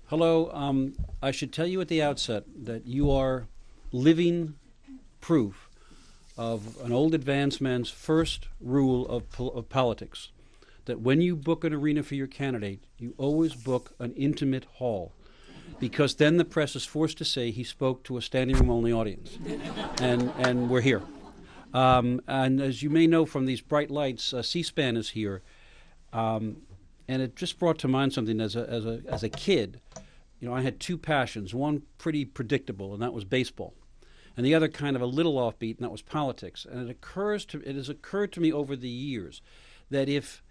Hello. I should tell you at the outset that you are living proof of an old advanced man's first rule of politics, that when you book an arena for your candidate, you always book an intimate hall, because then the press is forced to say he spoke to a standing room only audience, and we're here. And as you may know from these bright lights, C-SPAN is here, and it just brought to mind something as a kid. You know, I had two passions, one pretty predictable, and that was baseball, and the other kind of a little offbeat, and that was politics. And it has occurred to me over the years that if,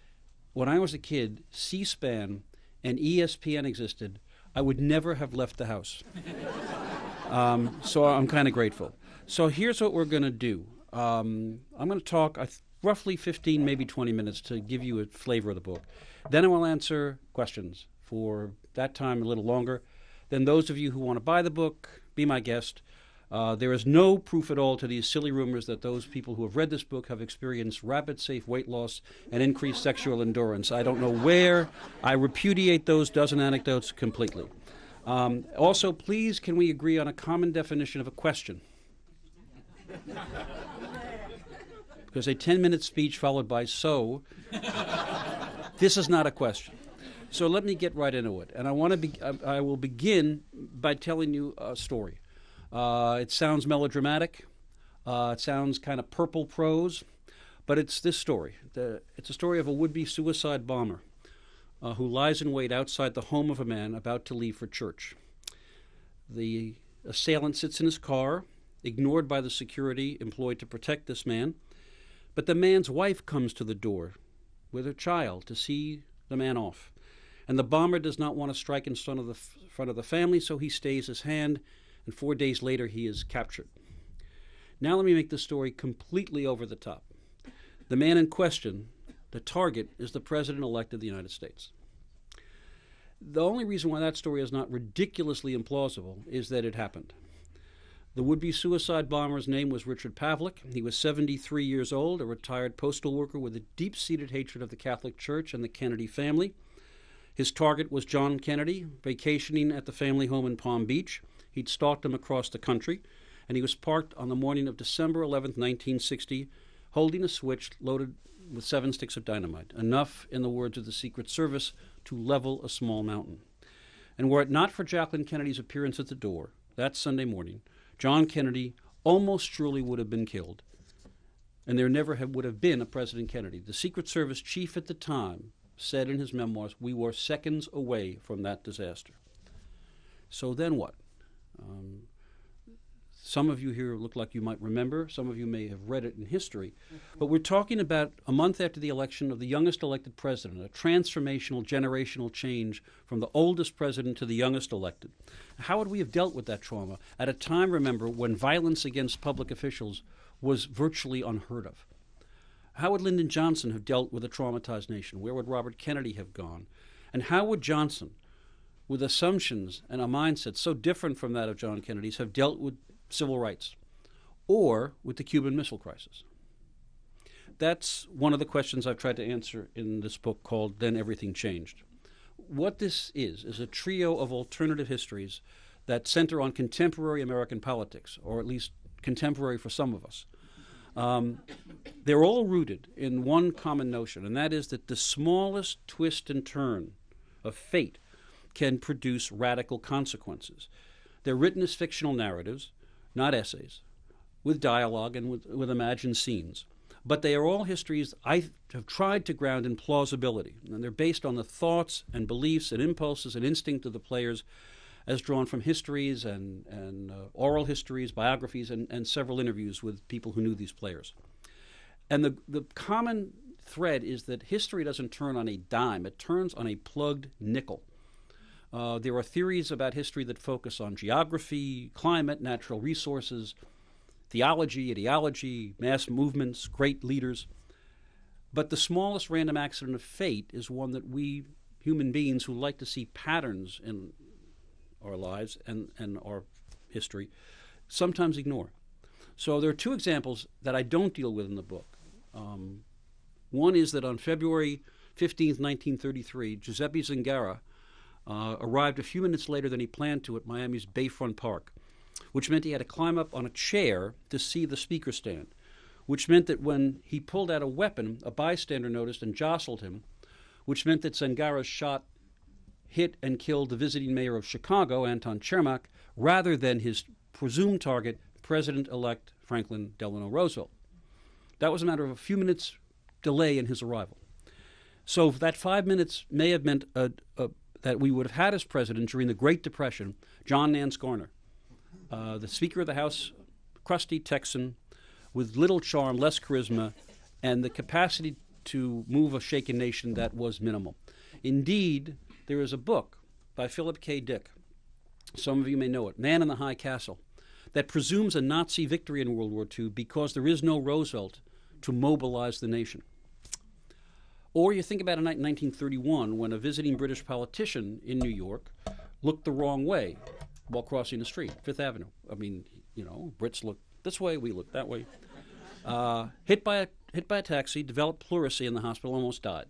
when I was a kid, C-SPAN and ESPN existed, I would never have left the house. So I'm kind of grateful. So here's what we're going to do. I'm going to talk roughly 15, maybe 20 minutes to give you a flavor of the book. Then I will answer questions for that time a little longer. Then those of you who want to buy the book, be my guest. There is no proof at all to these silly rumors that those people who have read this book have experienced rapid, safe weight loss and increased sexual endurance. I don't know where. I repudiate those dozen anecdotes completely. Also, please, can we agree on a common definition of a question? Because a 10-minute speech followed by "so," this is not a question. So let me get right into it. And I will begin by telling you a story. It sounds melodramatic. It sounds kind of purple prose. But it's this story. It's a story of a would-be suicide bomber who lies in wait outside the home of a man about to leave for church. The assailant sits in his car, ignored by the security employed to protect this man. But the man's wife comes to the door with her child to see the man off. And the bomber does not want to strike in front of the family, so he stays his hand, and 4 days later he is captured. Now let me make the story completely over the top. The man in question, the target, is the President-elect of the United States. The only reason why that story is not ridiculously implausible is that it happened. The would-be suicide bomber's name was Richard Pavlik. He was 73 years old, a retired postal worker with a deep-seated hatred of the Catholic Church and the Kennedy family. His target was John Kennedy, vacationing at the family home in Palm Beach. He'd stalked him across the country, and he was parked on the morning of December 11, 1960, holding a switch loaded with 7 sticks of dynamite, enough, in the words of the Secret Service, to level a small mountain. And were it not for Jacqueline Kennedy's appearance at the door that Sunday morning, John Kennedy almost surely would have been killed, and there never would have been a President Kennedy. The Secret Service chief at the time said in his memoirs, "We were seconds away from that disaster." So then what? Some of you here look like you might remember. Some of you may have read it in history. But we're talking about a month after the election of the youngest elected president, a transformational, generational change from the oldest president to the youngest elected. How would we have dealt with that trauma at a time, remember, when violence against public officials was virtually unheard of? How would Lyndon Johnson have dealt with a traumatized nation? Where would Robert Kennedy have gone? And how would Johnson, with assumptions and a mindset so different from that of John Kennedy's, have dealt with civil rights or with the Cuban Missile Crisis? That's one of the questions I've tried to answer in this book called Then Everything Changed. What this is a trio of alternative histories that center on contemporary American politics, or at least contemporary for some of us. They're all rooted in one common notion, and that is that the smallest twist and turn of fate can produce radical consequences. They're written as fictional narratives, not essays, with dialogue and with imagined scenes. But they are all histories I have tried to ground in plausibility, and they're based on the thoughts and beliefs and impulses and instinct of the players as drawn from histories and oral histories, biographies, and several interviews with people who knew these players. And the common thread is that history doesn't turn on a dime. It turns on a plugged nickel. There are theories about history that focus on geography, climate, natural resources, theology, ideology, mass movements, great leaders. But the smallest random accident of fate is one that we human beings who like to see patterns in our lives and our history sometimes ignore. So there are two examples that I don't deal with in the book. One is that on February 15th, 1933, Giuseppe Zingara arrived a few minutes later than he planned to at Miami's Bayfront Park, which meant he had to climb up on a chair to see the speaker stand, which meant that when he pulled out a weapon, a bystander noticed and jostled him, which meant that Zangara's shot hit and killed the visiting mayor of Chicago, Anton Chermak, rather than his presumed target, President-elect Franklin Delano Roosevelt. That was a matter of a few minutes' delay in his arrival. So that 5 minutes may have meant that we would have had as president during the Great Depression John Nance Garner, the Speaker of the House, crusty Texan, with little charm, less charisma, and the capacity to move a shaken nation that was minimal. Indeed, there is a book by Philip K. Dick, some of you may know it, Man in the High Castle, that presumes a Nazi victory in World War II because there is no Roosevelt to mobilize the nation. Or you think about a night in 1931 when a visiting British politician in New York looked the wrong way while crossing the street, Fifth Avenue. I mean, you know, Brits look this way, we look that way. Hit by a taxi, developed pleurisy in the hospital, almost died.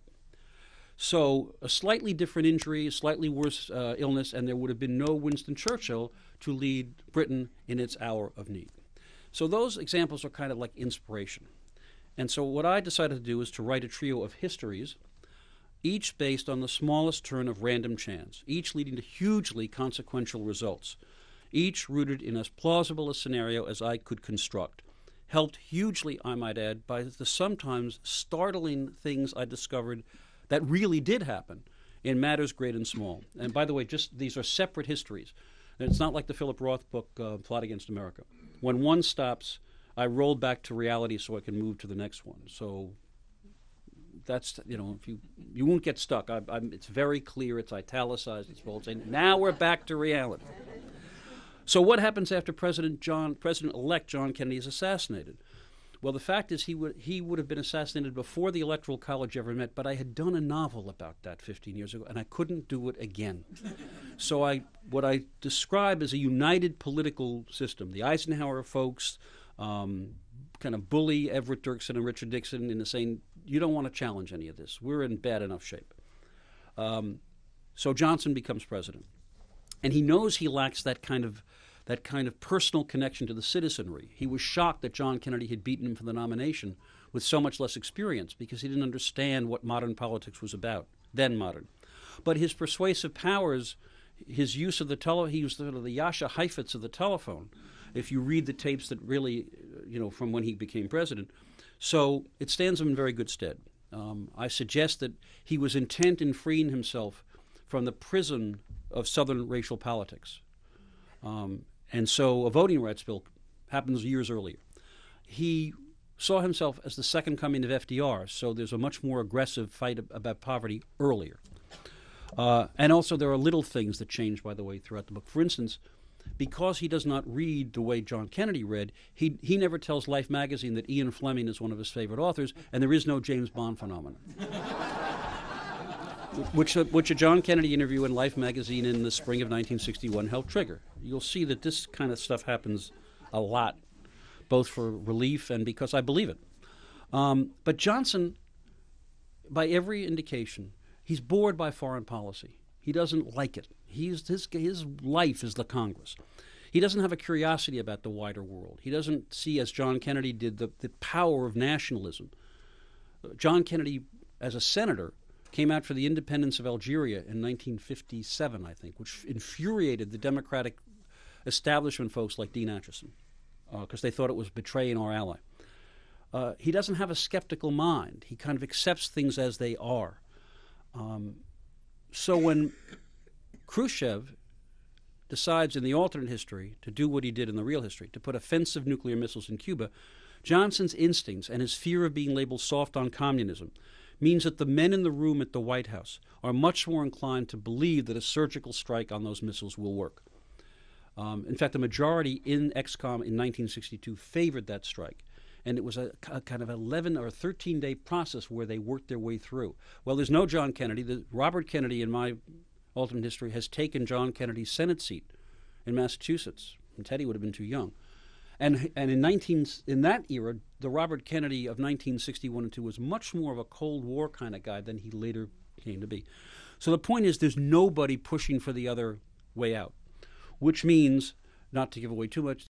So a slightly different injury, a slightly worse illness, and there would have been no Winston Churchill to lead Britain in its hour of need. So those examples are kind of like inspiration. And so what I decided to do is to write a trio of histories, each based on the smallest turn of random chance, each leading to hugely consequential results, each rooted in as plausible a scenario as I could construct, helped hugely, I might add, by the sometimes startling things I discovered that really did happen in matters great and small. And by the way, just these are separate histories. And it's not like the Philip Roth book, Plot Against America. When one stops, I rolled back to reality so I can move to the next one. So that's, you know, if you won't get stuck. It's very clear. It's italicized. It's bold. Saying, now we're back to reality. So what happens after President-elect John Kennedy is assassinated? Well, the fact is he would have been assassinated before the Electoral College ever met, but I had done a novel about that 15 years ago, and I couldn't do it again. So what I describe as a united political system, the Eisenhower folks kind of bully Everett Dirksen and Richard Nixon into saying, you don't want to challenge any of this. We're in bad enough shape. So Johnson becomes president. And he knows he lacks that kind of personal connection to the citizenry. He was shocked that John Kennedy had beaten him for the nomination with so much less experience because he didn't understand what modern politics was about, then modern. But his persuasive powers, his use of the telephone, he was sort of the Jascha Heifetz of the telephone, if you read the tapes that really, you know, from when he became president. So it stands him in very good stead. I suggest that he was intent in freeing himself from the prison of Southern racial politics. And so a voting rights bill happens years earlier. He saw himself as the second coming of FDR, so there's a much more aggressive fight about poverty earlier. And also there are little things that change, by the way, throughout the book. For instance, because he does not read the way John Kennedy read, he never tells Life magazine that Ian Fleming is one of his favorite authors, and there is no James Bond phenomenon. which a John Kennedy interview in Life magazine in the spring of 1961 helped trigger. You'll see that this kind of stuff happens a lot, both for relief and because I believe it. But Johnson, by every indication, he's bored by foreign policy. He doesn't like it. His life is the Congress. He doesn't have a curiosity about the wider world. He doesn't see, as John Kennedy did, the power of nationalism. John Kennedy, as a senator, came out for the independence of Algeria in 1957, I think, which infuriated the Democratic establishment folks like Dean Acheson, because they thought it was betraying our ally. He doesn't have a skeptical mind. He kind of accepts things as they are. So when Khrushchev decides in the alternate history to do what he did in the real history, to put offensive nuclear missiles in Cuba, Johnson's instincts and his fear of being labeled soft on communism means that the men in the room at the White House are much more inclined to believe that a surgical strike on those missiles will work. In fact, the majority in ExComm in 1962 favored that strike. And it was a kind of 11 or 13-day process where they worked their way through. Well, there's no John Kennedy. Robert Kennedy, in my alternate history, has taken John Kennedy's Senate seat in Massachusetts. And Teddy would have been too young. And in that era, the Robert Kennedy of 1961 and 2 was much more of a Cold War kind of guy than he later came to be. So the point is there's nobody pushing for the other way out, which means, not to give away too much,